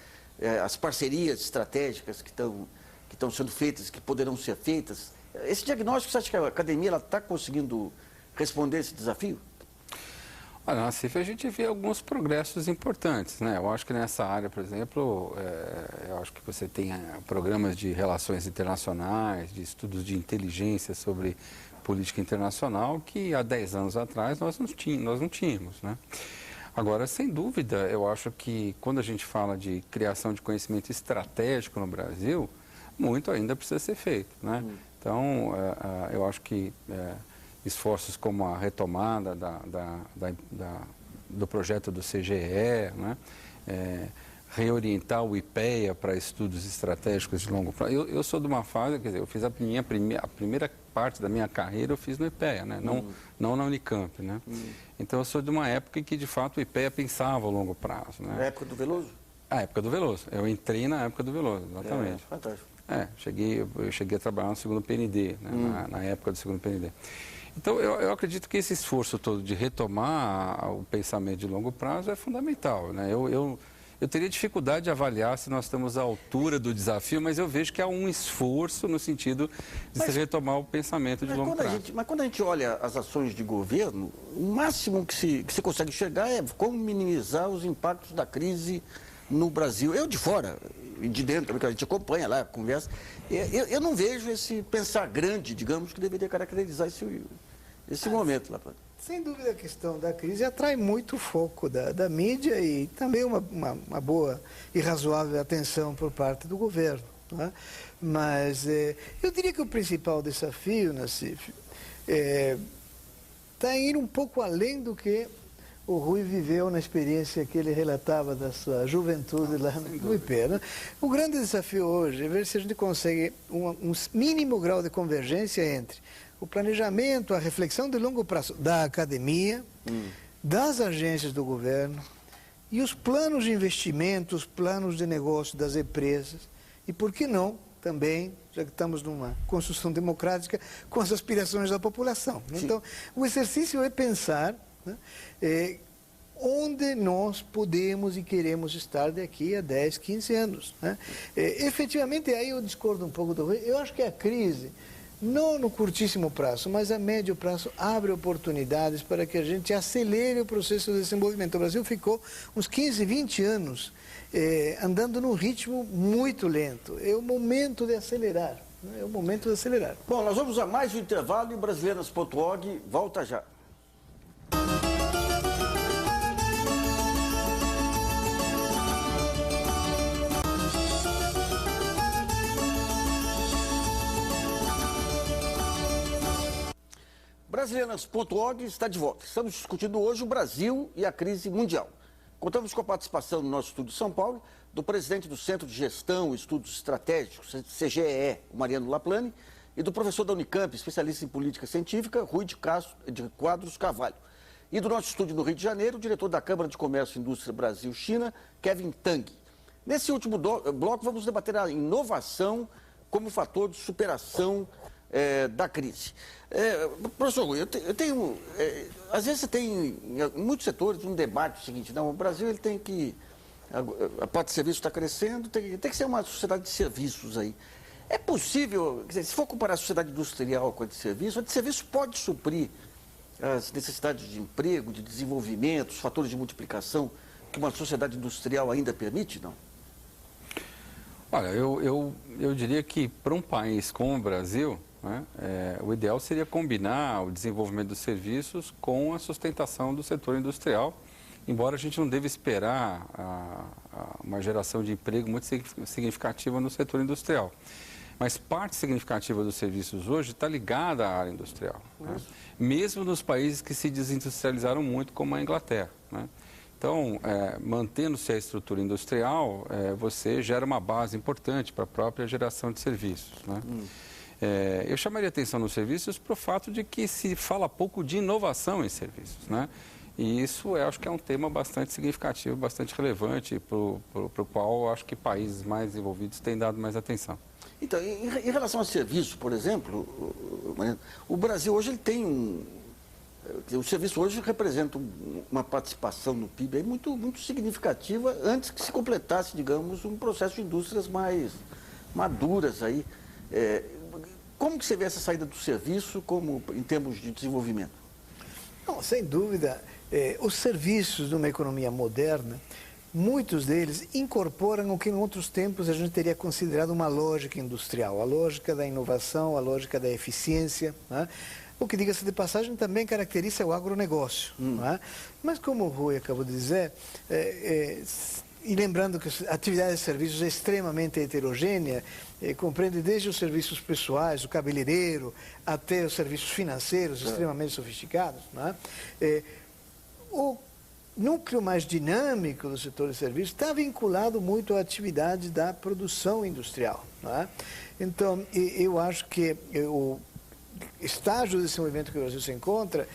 As parcerias estratégicas que estão sendo feitas, que poderão ser feitas? Esse diagnóstico, você acha que a academia está conseguindo responder esse desafio? Olha, na CIF a gente vê alguns progressos importantes, né? Eu acho que nessa área, por exemplo, eu acho que você tem programas de relações internacionais, de estudos de inteligência sobre política internacional que há 10 anos atrás nós não tínhamos, né? Agora, sem dúvida, eu acho que quando a gente fala de criação de conhecimento estratégico no Brasil, muito ainda precisa ser feito, né? Então, eu acho que esforços como a retomada do projeto do CGE, né? Reorientar o IPEA para estudos estratégicos de longo prazo. Eu sou de uma fase, quer dizer, eu fiz a primeira parte da minha carreira eu fiz no IPEA, né? Não na Unicamp, né? Então eu sou de uma época em que de fato o IPEA pensava a longo prazo, né? Na época do Veloso? A época do Veloso. Eu entrei na época do Veloso, exatamente. Fantástico. Eu cheguei a trabalhar no segundo PND, né? Na época do segundo PND. Então, eu acredito que esse esforço todo de retomar o pensamento de longo prazo é fundamental, né? Eu teria dificuldade de avaliar se nós estamos à altura do desafio, mas eu vejo que há um esforço no sentido de se retomar o pensamento de longo prazo. Mas quando a gente olha as ações de governo, o máximo que se consegue enxergar é como minimizar os impactos da crise no Brasil. Eu de fora e de dentro, que a gente acompanha lá, conversa, eu não vejo esse pensar grande, digamos, que deveria caracterizar esse momento lá. Sem dúvida, a questão da crise atrai muito o foco da mídia e também uma boa e razoável atenção por parte do governo. Né? Mas eu diria que o principal desafio na CIF está em ir um pouco além do que o Rui viveu na experiência que ele relatava da sua juventude lá no IPEA. Né? O grande desafio hoje é ver se a gente consegue um mínimo grau de convergência entre o planejamento, a reflexão de longo prazo da academia, das agências do governo e os planos de investimento, os planos de negócio das empresas e, por que não, também, já que estamos numa construção democrática, com as aspirações da população. Sim. Então, o exercício é pensar, né, onde nós podemos e queremos estar daqui a 10, 15 anos. Né? Efetivamente, aí eu discordo um pouco do Rui, eu acho que a crise, não no curtíssimo prazo, mas a médio prazo, abre oportunidades para que a gente acelere o processo de desenvolvimento. O Brasil ficou uns 15, 20 anos andando num ritmo muito lento. É o momento de acelerar. É o momento de acelerar. Bom, nós vamos a mais um intervalo e Brasileiras.org volta já. Brasileiras.org está de volta. Estamos discutindo hoje o Brasil e a crise mundial. Contamos com a participação no nosso estúdio de São Paulo do presidente do Centro de Gestão e Estudos Estratégicos, CGE, o Mariano Laplani, e do professor da Unicamp, especialista em política científica, Rui de Quadros Carvalho. E do nosso estúdio no Rio de Janeiro, o diretor da Câmara de Comércio e Indústria Brasil-China, Kevin Tang. Nesse último bloco, vamos debater a inovação como fator de superação da crise. Professor Rui, às vezes você tem, em muitos setores, um debate seguinte: não, o Brasil ele tem que, a parte de serviços está crescendo, tem que ser uma sociedade de serviços aí. É possível, quer dizer, se for comparar a sociedade industrial com a de serviço pode suprir as necessidades de emprego, de desenvolvimento, os fatores de multiplicação que uma sociedade industrial ainda permite, não? Olha, eu diria que para um país como o Brasil, né, o ideal seria combinar o desenvolvimento dos serviços com a sustentação do setor industrial, embora a gente não deva esperar uma geração de emprego muito significativa no setor industrial. Mas parte significativa dos serviços hoje está ligada à área industrial, né? Mesmo nos países que se desindustrializaram muito, como a Inglaterra, né? Então, mantendo-se a estrutura industrial, você gera uma base importante para a própria geração de serviços, né? Eu chamaria atenção nos serviços para o fato de que se fala pouco de inovação em serviços, né? E isso eu acho que é um tema bastante significativo, bastante relevante, para o qual eu acho que países mais desenvolvidos têm dado mais atenção. Então, em relação a serviço, por exemplo, o Brasil hoje ele tem o serviço hoje representa uma participação no PIB aí muito, muito significativa antes que se completasse, digamos, um processo de indústrias mais maduras aí. Como que você vê essa saída do serviço em termos de desenvolvimento? Não, sem dúvida, os serviços de uma economia moderna, muitos deles incorporam o que em outros tempos a gente teria considerado uma lógica industrial, a lógica da inovação, a lógica da eficiência, né? O que, diga-se de passagem, também caracteriza o agronegócio. Né? Mas, como o Rui acabou de dizer, e lembrando que a atividade de serviços é extremamente heterogênea, compreende desde os serviços pessoais, o cabeleireiro, até os serviços financeiros extremamente sofisticados. Né? O núcleo mais dinâmico do setor de serviços está vinculado muito à atividade da produção industrial. Né? Então, eu acho que o estágio de desenvolvimento que o Brasil se encontra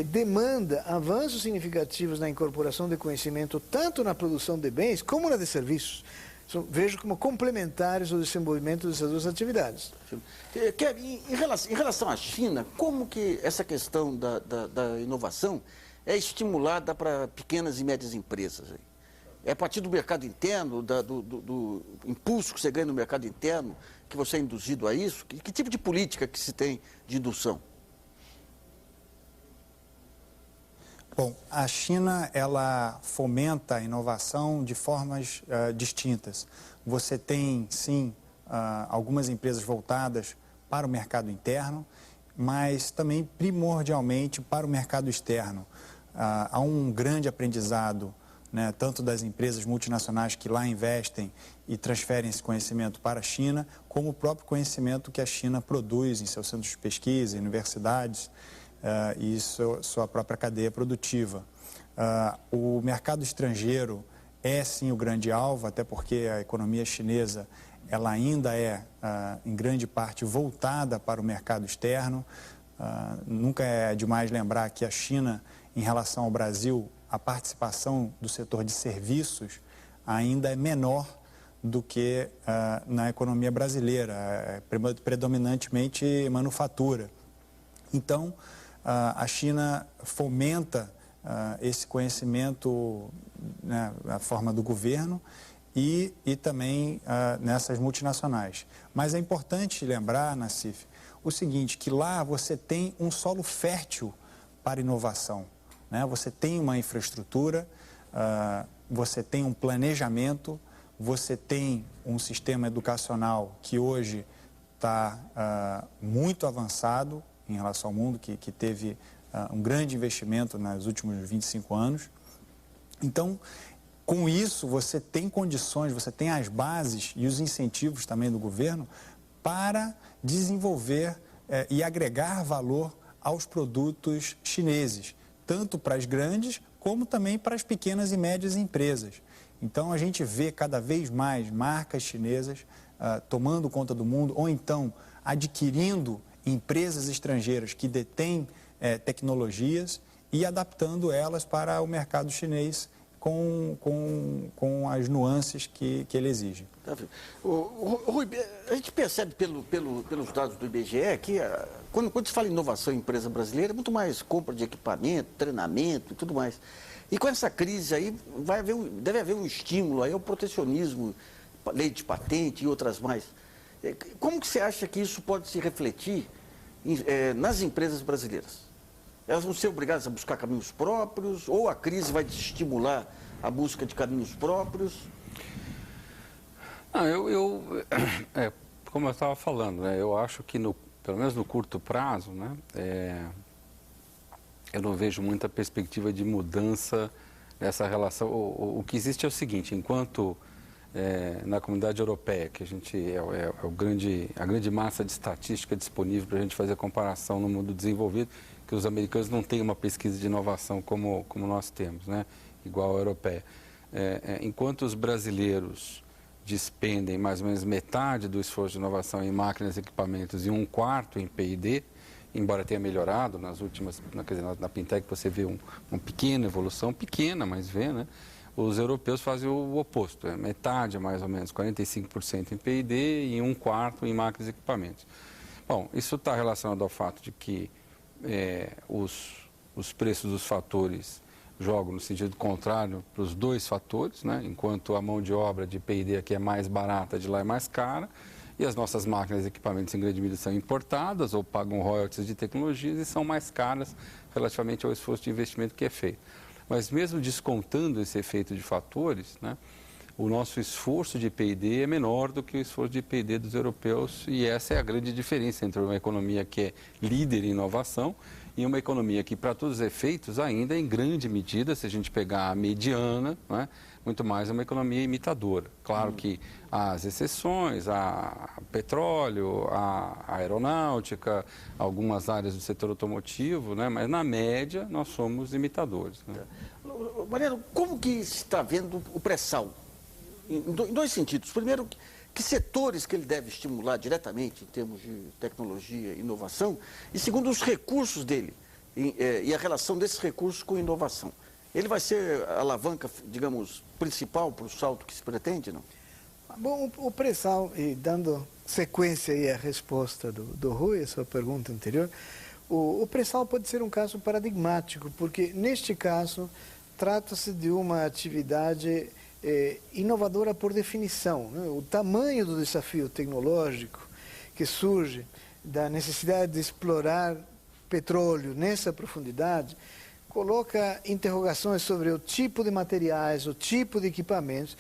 demanda avanços significativos na incorporação de conhecimento tanto na produção de bens como na de serviços. Vejo como complementares ao desenvolvimento dessas duas atividades. Em relação à China, como que essa questão da inovação é estimulada para pequenas e médias empresas? É a partir do mercado interno, do impulso que você ganha no mercado interno, que você é induzido a isso? Que tipo de política que se tem de indução? Bom, a China, ela fomenta a inovação de formas distintas. Você tem, sim, algumas empresas voltadas para o mercado interno, mas também primordialmente para o mercado externo. Há um grande aprendizado, né, tanto das empresas multinacionais que lá investem e transferem esse conhecimento para a China, como o próprio conhecimento que a China produz em seus centros de pesquisa, universidades e sua própria cadeia produtiva. O mercado estrangeiro é sim o grande alvo, até porque a economia chinesa ela ainda é, em grande parte, voltada para o mercado externo. Nunca é demais lembrar que a China, em relação ao Brasil, a participação do setor de serviços ainda é menor do que na economia brasileira, predominantemente manufatura. Então, a China fomenta esse conhecimento, né, na forma do governo e também nessas multinacionais. Mas é importante lembrar, Nassif, o seguinte, que lá você tem um solo fértil para inovação. Né? Você tem uma infraestrutura, você tem um planejamento, você tem um sistema educacional que hoje está muito avançado em relação ao mundo, que teve um grande investimento nos últimos 25 anos. Então, com isso, você tem condições, você tem as bases e os incentivos também do governo para desenvolver e agregar valor aos produtos chineses, tanto para as grandes como também para as pequenas e médias empresas. Então, a gente vê cada vez mais marcas chinesas tomando conta do mundo ou então adquirindo empresas estrangeiras que detêm tecnologias e adaptando elas para o mercado chinês com as nuances que ele exige. Rui, a gente percebe pelos dados do IBGE que quando se fala em inovação em empresa brasileira, é muito mais compra de equipamento, treinamento e tudo mais. E com essa crise aí, deve haver um estímulo aí ao protecionismo, lei de patente e outras mais. Como que você acha que isso pode se refletir nas empresas brasileiras? Elas vão ser obrigadas a buscar caminhos próprios ou a crise vai estimular a busca de caminhos próprios? Como eu estava falando, né, eu acho que, pelo menos no curto prazo, né, eu não vejo muita perspectiva de mudança dessa relação. O que existe é o seguinte, enquanto na comunidade europeia, que a gente a grande massa de estatística disponível para a gente fazer comparação no mundo desenvolvido, que os americanos não têm uma pesquisa de inovação como nós temos, né, igual a europeia. Enquanto os brasileiros despendem mais ou menos metade do esforço de inovação em máquinas e equipamentos e 1/4 em P&D, embora tenha melhorado nas últimas, na Pintec você vê uma pequena evolução, pequena, mas vê, né? Os europeus fazem o oposto, metade mais ou menos, 45% em P&D e 1/4 em máquinas e equipamentos. Bom, isso está relacionado ao fato de que os preços dos fatores jogam no sentido contrário para os dois fatores, né? Enquanto a mão de obra de P&D aqui é mais barata, de lá é mais cara, e as nossas máquinas e equipamentos em grande medida são importadas ou pagam royalties de tecnologias e são mais caras relativamente ao esforço de investimento que é feito. Mas mesmo descontando esse efeito de fatores, né, o nosso esforço de P&D é menor do que o esforço de P&D dos europeus e essa é a grande diferença entre uma economia que é líder em inovação e uma economia que, para todos os efeitos, ainda em grande medida, se a gente pegar a mediana, né, muito mais é uma economia imitadora. Claro que há as exceções, há petróleo, há aeronáutica, algumas áreas do setor automotivo, né, mas na média nós somos imitadores. Né? Mariano, como que se está vendo o pré-sal? Em dois sentidos. Primeiro, que setores que ele deve estimular diretamente em termos de tecnologia e inovação? E segundo, os recursos dele e a relação desses recursos com inovação. Ele vai ser a alavanca, digamos, principal para o salto que se pretende, não? Bom, o pré-sal, e dando sequência aí à resposta do Rui, a sua pergunta anterior, o pré-sal pode ser um caso paradigmático, porque neste caso trata-se de uma atividade inovadora por definição, né? O tamanho do desafio tecnológico que surge da necessidade de explorar petróleo nessa profundidade coloca interrogações sobre o tipo de materiais, o tipo de equipamentos,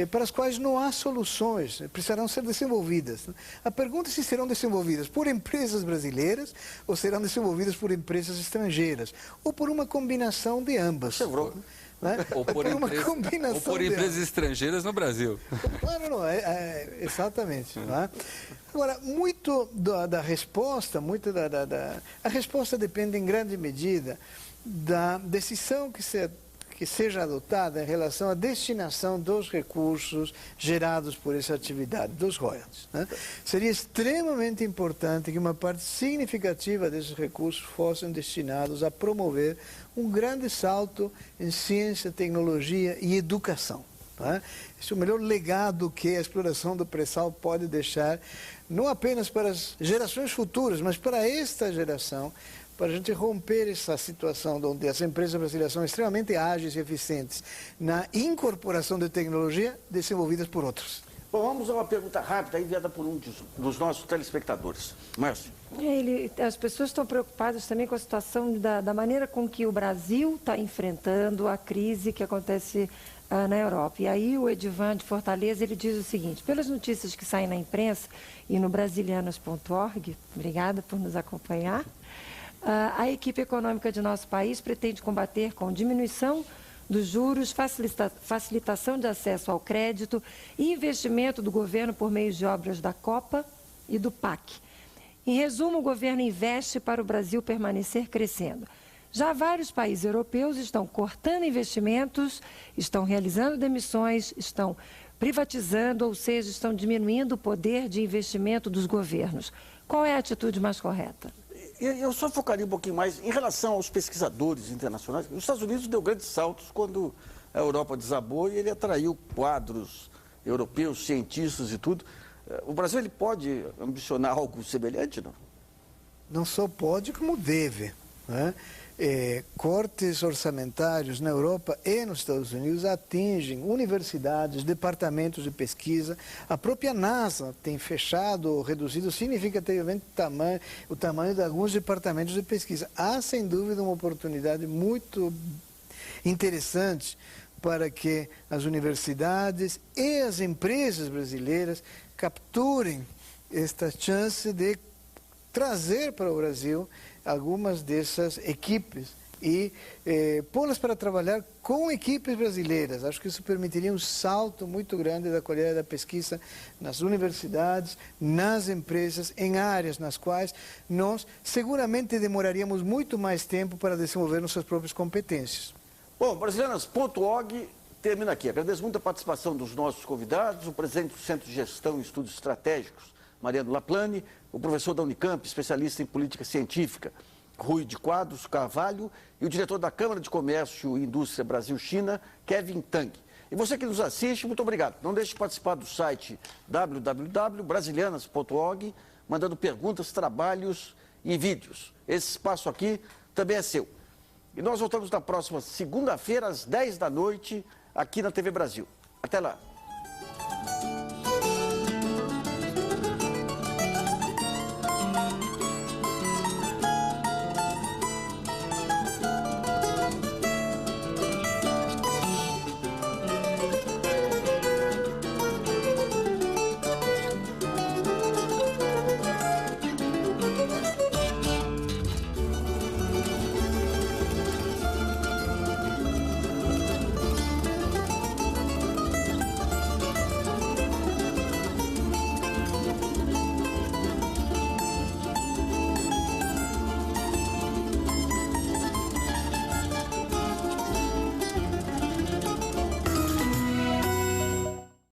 para as quais não há soluções, precisarão ser desenvolvidas. A pergunta é se serão desenvolvidas por empresas brasileiras ou serão desenvolvidas por empresas estrangeiras, ou por uma combinação de ambas. Né? Ou por empresas estrangeiras no Brasil. Claro, não, exatamente. Né? Agora, muito da resposta, a resposta depende em grande medida da decisão que seja adotada em relação à destinação dos recursos gerados por essa atividade, dos royalties. Né? Seria extremamente importante que uma parte significativa desses recursos fossem destinados a promover um grande salto em ciência, tecnologia e educação. Né? Esse é o melhor legado que a exploração do pré-sal pode deixar, não apenas para as gerações futuras, mas para esta geração, para a gente romper essa situação onde as empresas brasileiras são extremamente ágeis e eficientes na incorporação de tecnologia desenvolvidas por outros. Bom, vamos a uma pergunta rápida enviada por um dos nossos telespectadores. Márcio. As pessoas estão preocupadas também com a situação da maneira com que o Brasil está enfrentando a crise que acontece na Europa. E aí o Edivan de Fortaleza, ele diz o seguinte: pelas notícias que saem na imprensa e no brasilianas.org, obrigada por nos acompanhar, a equipe econômica de nosso país pretende combater com diminuição dos juros, facilitação de acesso ao crédito e investimento do governo por meio de obras da Copa e do PAC. Em resumo, o governo investe para o Brasil permanecer crescendo. Já vários países europeus estão cortando investimentos, estão realizando demissões, estão privatizando, ou seja, estão diminuindo o poder de investimento dos governos. Qual é a atitude mais correta? Eu só focaria um pouquinho mais em relação aos pesquisadores internacionais. Os Estados Unidos deu grandes saltos quando a Europa desabou e ele atraiu quadros europeus, cientistas e tudo. O Brasil ele pode ambicionar algo semelhante, não? Não só pode, como deve, né? Cortes orçamentários na Europa e nos Estados Unidos atingem universidades, departamentos de pesquisa. A própria NASA tem fechado ou reduzido significativamente o tamanho de alguns departamentos de pesquisa. Há, sem dúvida, uma oportunidade muito interessante para que as universidades e as empresas brasileiras capturem esta chance de trazer para o Brasil algumas dessas equipes e pô-las para trabalhar com equipes brasileiras. Acho que isso permitiria um salto muito grande da qualidade da pesquisa nas universidades, nas empresas, em áreas nas quais nós seguramente demoraríamos muito mais tempo para desenvolver nossas próprias competências. Bom, Brasilianas.org termina aqui. Agradeço muito a participação dos nossos convidados, o presidente do Centro de Gestão e Estudos Estratégicos, Mariano Laplane, o professor da Unicamp, especialista em política científica, Rui de Quadros Carvalho, e o diretor da Câmara de Comércio e Indústria Brasil-China, Kevin Tang. E você que nos assiste, muito obrigado. Não deixe de participar do site www.brasilianas.org, mandando perguntas, trabalhos e vídeos. Esse espaço aqui também é seu. E nós voltamos na próxima segunda-feira, às 10 da noite, aqui na TV Brasil. Até lá.